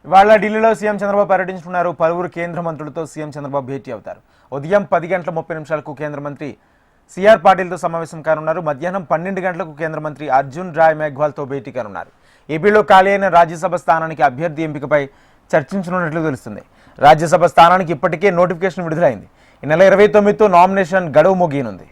ఇవాళ ఢిల్లీలో సీఎం చంద్రబాబు పర్యటించనున్నారు. పలువురు కేంద్ర మంత్రులతో సీఎం చంద్రబాబు భేటీ అవుతారు. ఉదయం 10:30 కేంద్ర మంత్రి సిఆర్ పాటిల్తో సమావేశం కానున్నారు. మధ్యాహ్నం 12 గంటలకు కేంద్ర మంత్రి అర్జున్ రాయ్ మేఘ్వాల్తో భేటీ కానున్నారు. ఏపీలో ఖాళీ అయిన రాజ్యసభ స్థానానికి అభ్యర్థి ఎంపికపై చర్చించనున్నట్లు తెలుస్తుంది. రాజ్యసభ స్థానానికి ఇప్పటికే నోటిఫికేషన్ విడుదలైంది. ఈ నెల 29తో నామినేషన్ గడువు ముగియనుంది.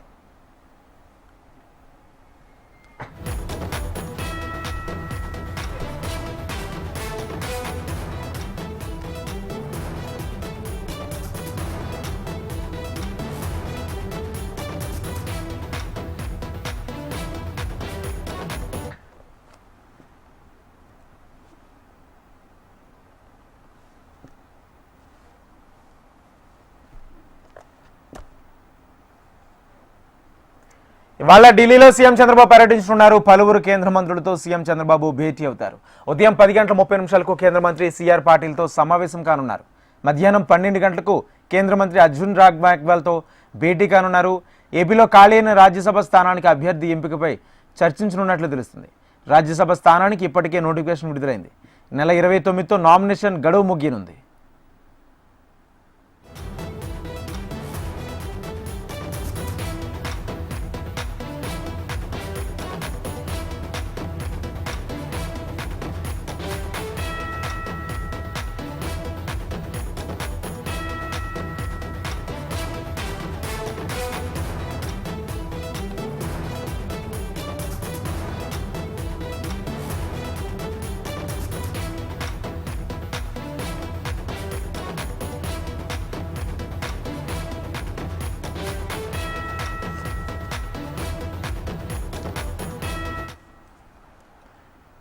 ఇవాళ ఢిల్లీలో సీఎం చంద్రబాబు పర్యటించనున్నారు. పలువురు కేంద్ర మంత్రులతో సీఎం చంద్రబాబు భేటీ అవుతారు. ఉదయం 10:30 కేంద్ర మంత్రి సిఆర్ పాటిల్తో సమావేశం కానున్నారు. మధ్యాహ్నం 12 గంటలకు కేంద్ర మంత్రి అర్జున్ రాయ్ మేఘ్వాల్తో భేటీ కానున్నారు. ఏపీలో ఖాళీ అయిన రాజ్యసభ స్థానానికి అభ్యర్థి ఎంపికపై చర్చించనున్నట్లు తెలుస్తుంది. రాజ్యసభ స్థానానికి ఇప్పటికే నోటిఫికేషన్ విడుదలైంది. నెల 29తో నామినేషన్ గడువు ముగియనుంది.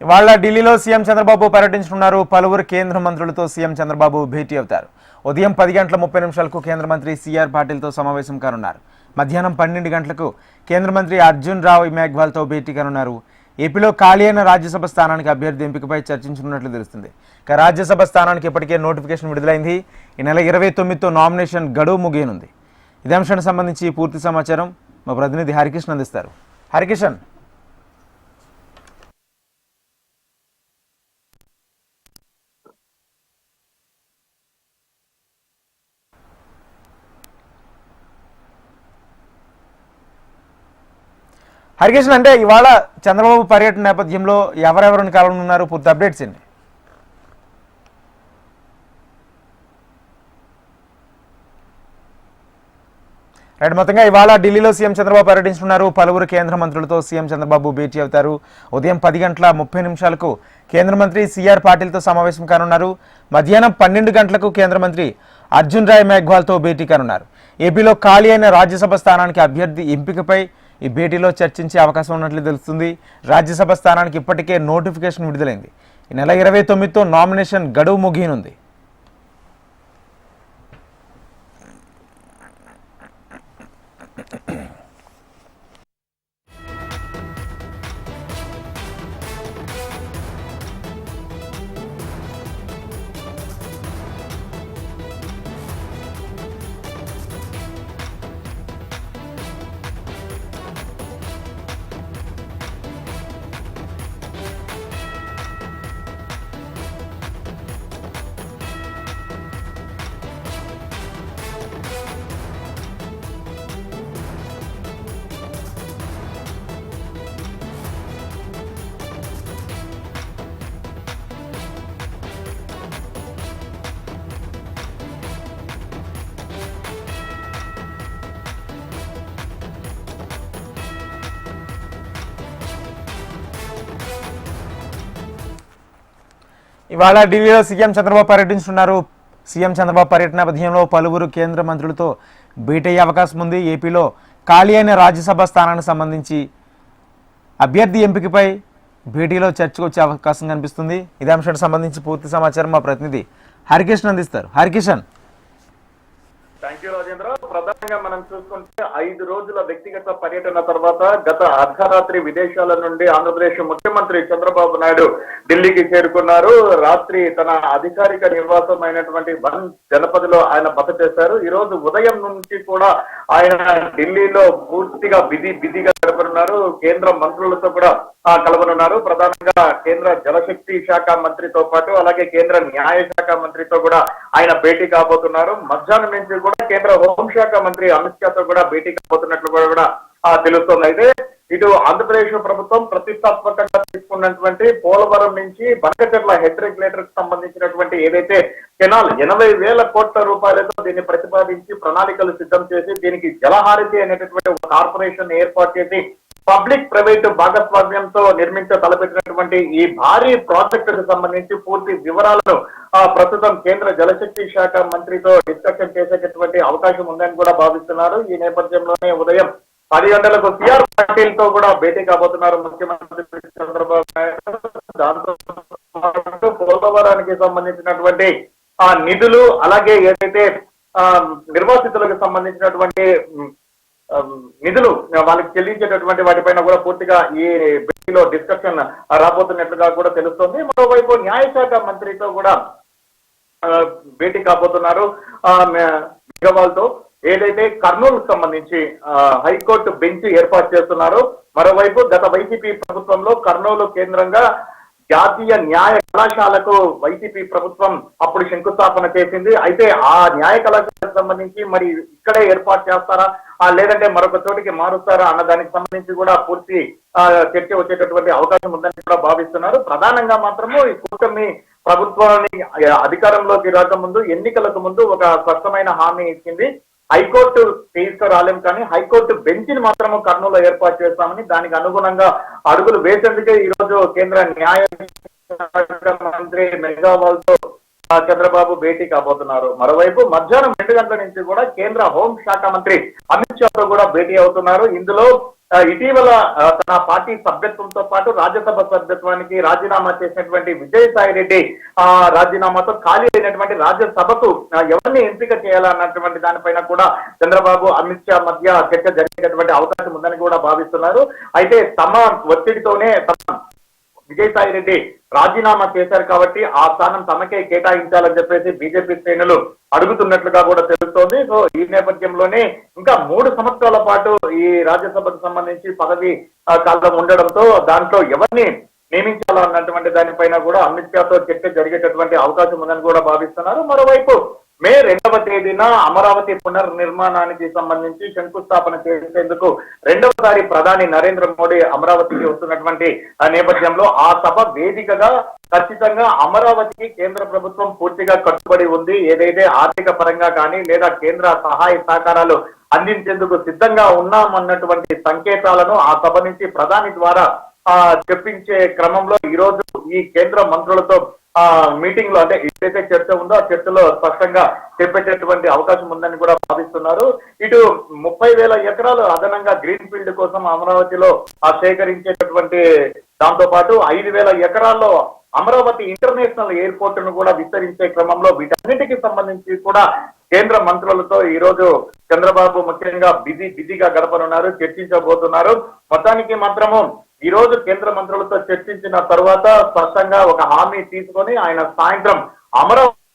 ఇవాళ ఢిల్లీలో సీఎం చంద్రబాబు పర్యటించనున్నారు. పలువురు కేంద్ర మంత్రులతో సీఎం చంద్రబాబు భేటీ అవుతారు. ఉదయం 10:30 కేంద్ర మంత్రి సిఆర్ పాటిల్తో సమావేశం కానున్నారు. మధ్యాహ్నం 12 గంటలకు కేంద్ర మంత్రి అర్జున్ రాయ్ మేఘ్వాల్తో భేటీ కానున్నారు. ఏపీలో ఖాళీ అయిన రాజ్యసభ స్థానానికి అభ్యర్థి ఎంపికపై చర్చించనున్నట్లు తెలుస్తుంది. ఇక రాజ్యసభ స్థానానికి ఇప్పటికే నోటిఫికేషన్ విడుదలైంది. ఈ నెల 29తో నామినేషన్ గడువు ముగియనుంది. ఇదే అంశానికి సంబంధించి పూర్తి సమాచారం మా ప్రతినిధి హరికిషన్ అందిస్తారు. హరికిషన్, హరికిషన్ అంటే ఇవాళ చంద్రబాబు పర్యటన నేపథ్యంలో ఎవరెవరిని కలవనున్నారు, పూర్తి అప్డేట్స్ ఏంటి? రైట్, మొత్తంగా ఇవాళ ఢిల్లీలో సీఎం చంద్రబాబు పర్యటించనున్నారు. పలువురు కేంద్ర మంత్రులతో సీఎం చంద్రబాబు భేటీ అవుతారు. ఉదయం 10:30 కేంద్ర మంత్రి సిఆర్ పాటిల్తో సమావేశం కానున్నారు. మధ్యాహ్నం 12 గంటలకు కేంద్ర మంత్రి అర్జున్ రాయ్ మేఘ్వాల్తో భేటీ కానున్నారు. ఏపీలో ఖాళీ అయిన రాజ్యసభ స్థానానికి అభ్యర్థి ఎంపికపై ఈ భేటీలో చర్చించే అవకాశం ఉన్నట్లు తెలుస్తుంది. రాజ్యసభ స్థానానికి ఇప్పటికే నోటిఫికేషన్ విడుదలైంది. ఈ నెల 29తో నామినేషన్ గడువు ముగియనుంది. ఇవాళ ఢిల్లీలో సీఎం చంద్రబాబు పర్యటించనున్నారు. సీఎం చంద్రబాబు పర్యటన నేపథ్యంలో పలువురు కేంద్ర మంత్రులతో భేటీ అయ్యే అవకాశం ఉంది. ఏపీలో ఖాళీ అయిన రాజ్యసభ స్థానానికి సంబంధించి అభ్యర్థి ఎంపికపై భేటీలో చర్చకు వచ్చే అవకాశం కనిపిస్తుంది. ఇదే అంశానికి సంబంధించి పూర్తి సమాచారం మా ప్రతినిధి హరికిషన్ అందిస్తారు. హరికిషన్. Thank you Rajendra. మనం చూసుకుంటే 5 రోజుల వ్యక్తిగత పర్యటన తర్వాత గత అర్ధరాత్రి విదేశాల నుండి ఆంధ్రప్రదేశ్ ముఖ్యమంత్రి చంద్రబాబు నాయుడు ఢిల్లీకి చేరుకున్నారు. రాత్రి తన అధికారిక నివాసం అయినటువంటి వన్ జనపదిలో ఆయన బస చేశారు. ఈ రోజు ఉదయం నుంచి కూడా ఆయన ఢిల్లీలో పూర్తిగా బిజీగా గడపనున్నారు. కేంద్ర మంత్రులతో కూడా కలవనున్నారు. ప్రధానంగా కేంద్ర జలశక్తి శాఖ మంత్రితో పాటు అలాగే కేంద్ర న్యాయ శాఖ మంత్రితో కూడా ఆయన భేటీ కాబోతున్నారు. మధ్యాహ్నం నుంచి కూడా కేంద్ర హోంశాఖ మంత్రి అమిత్ షాతో కూడా భేటీ కాబోతున్నట్లు కూడా తెలుస్తోంది. అయితే ఇటు ఆంధ్రప్రదేశ్ ప్రభుత్వం ప్రతిష్టాత్మకంగా తీసుకున్నటువంటి పోలవరం నుంచి బనకచెర్ల హెడ్ రెగ్యులేటర్ కి సంబంధించినటువంటి ఏదైతే కెనాల్ 80,000 కోట్ల రూపాయలతో దీన్ని ప్రతిపాదించి ప్రణాళికలు సిద్ధం చేసి దీనికి జలహారతి అనేటటువంటి ఒక కార్పొరేషన్ ఏర్పాటు చేసి పబ్లిక్ ప్రైవేట్ భాగస్వామ్యంతో తలపెట్టినటువంటి ఈ భారీ ప్రాజెక్టుకు సంబంధించి పూర్తి వివరాలను ప్రస్తుతం కేంద్ర జలశక్తి శాఖ మంత్రితో డిస్కషన్ చేసేటటువంటి అవకాశం ఉందని కూడా భావిస్తున్నారు. ఈ నేపథ్యంలోనే ఉదయం 10 గంటలకు సిఆర్ పాటిల్ తో కూడా భేటీ కాబోతున్నారు ముఖ్యమంత్రి చంద్రబాబు నాయుడు. దాంతో పోలవరానికి సంబంధించినటువంటి నిధులు అలాగే ఏదైతే నిర్వాసితులకు సంబంధించినటువంటి నిధులు వాళ్ళకి చెల్లించేటటువంటి వాటిపైన కూడా పూర్తిగా ఈ భేటీలో డిస్కషన్ రాబోతున్నట్లుగా కూడా తెలుస్తోంది. మరోవైపు న్యాయశాఖ మంత్రితో కూడా భేటీ కాబోతున్నారు. మెగావాల్తో ఏదైతే కర్నూలుకు సంబంధించి హైకోర్టు బెంచ్ ఏర్పాటు చేస్తున్నారో, మరోవైపు గత వైసీపీ ప్రభుత్వంలో కర్నూలు కేంద్రంగా జాతీయ న్యాయ కళాశాలకు వైసీపీ ప్రభుత్వం అప్పుడు శంకుస్థాపన చేసింది. అయితే ఆ న్యాయ కళాశాలకు సంబంధించి మరి ఇక్కడే ఏర్పాటు చేస్తారా లేదంటే మరొక చోటికి మారుస్తారా అన్న దానికి సంబంధించి కూడా పూర్తి చర్చ వచ్చేటటువంటి అవకాశం ఉందని కూడా భావిస్తున్నారు. ప్రధానంగా మాత్రము ఈ కూటమి ప్రభుత్వాన్ని అధికారంలోకి రాకముందు ఎన్నికలకు ముందు ఒక స్పష్టమైన హామీ ఇచ్చింది. హైకోర్టు తీసుకురాలేం కానీ హైకోర్టు బెంచ్ని మాత్రము కర్నూలులో ఏర్పాటు చేస్తామని, దానికి అనుగుణంగా అడుగులు వేసేందుకే ఈ రోజు కేంద్ర న్యాయ మంత్రి మెగావాల్తో చంద్రబాబు భేటీ కాబోతున్నారు. మరోవైపు మధ్యాహ్నం 2 గంటల నుంచి కూడా కేంద్ర హోం శాఖ మంత్రి అమిత్ షాతో కూడా భేటీ అవుతున్నారు. ఇందులో ఇటీవల తన పార్టీ సభ్యత్వంతో పాటు రాజ్యసభ సభ్యత్వానికి రాజీనామా చేసినటువంటి విజయసాయి రెడ్డి రాజీనామాతో ఖాళీ అయినటువంటి రాజ్యసభకు ఎవరిని ఎంపిక చేయాలన్నటువంటి దానిపైన కూడా చంద్రబాబు అమిత్ షా మధ్య చర్చ జరిగేటటువంటి అవకాశం ఉందని కూడా భావిస్తున్నారు. అయితే తమ ఒత్తిడితోనే విజయసాయి రెడ్డి రాజీనామా చేశారు కాబట్టి ఆ స్థానం తమకే కేటాయించాలని చెప్పేసి బీజేపీ శ్రేణులు అడుగుతున్నట్లుగా కూడా తెలుస్తోంది. సో ఈ నేపథ్యంలోనే ఇంకా 3 సంవత్సరాల పాటు ఈ రాజ్యసభకు సంబంధించి పదవి కాలం ఉండడంతో దాంట్లో ఎవరిని నియమించాలన్నటువంటి దానిపైన కూడా అమిత్ షాతో చర్చ జరిగేటటువంటి అవకాశం ఉందని కూడా భావిస్తున్నారు. మరోవైపు మే 2వ తేదీన అమరావతి పునర్నిర్మాణానికి సంబంధించి శంకుస్థాపన చేసేందుకు 2వసారి ప్రధాని నరేంద్ర మోడీ అమరావతికి వస్తున్నటువంటి నేపథ్యంలో ఆ సభ వేదికగా ఖచ్చితంగా అమరావతికి కేంద్ర ప్రభుత్వం పూర్తిగా కట్టుబడి ఉంది. ఏదైతే ఆర్థిక పరంగా కానీ లేదా కేంద్ర సహాయ సహకారాలు అందించేందుకు సిద్ధంగా ఉన్నామన్నటువంటి సంకేతాలను ఆ సభ నుంచి ప్రధాని ద్వారా చెప్పించే క్రమంలో ఈ రోజు ఈ కేంద్ర మంత్రులతో మీటింగ్ లో అంటే ఏదైతే చర్చ ఉందో ఆ చర్చలో స్పష్టంగా చెప్పేటటువంటి అవకాశం ఉందని కూడా భావిస్తున్నారు. ఇటు 30,000 ఎకరాలు అదనంగా గ్రీన్ ఫీల్డ్ కోసం అమరావతిలో సేకరించేటటువంటి దాంతో పాటు 5,000 ఎకరాల్లో అమరావతి ఇంటర్నేషనల్ ఎయిర్పోర్ట్ ను కూడా విస్తరించే క్రమంలో వీటన్నిటికి సంబంధించి కూడా కేంద్ర మంత్రులతో ఈ రోజు చంద్రబాబు ముఖ్యంగా బిజీగా గడపనున్నారు, చర్చించబోతున్నారు. మొత్తానికి మాత్రము ఈ రోజు కేంద్ర మంత్రులతో చర్చించిన తర్వాత స్పష్టంగా ఒక హామీ తీసుకొని ఆయన సాయంత్రం అమరావతి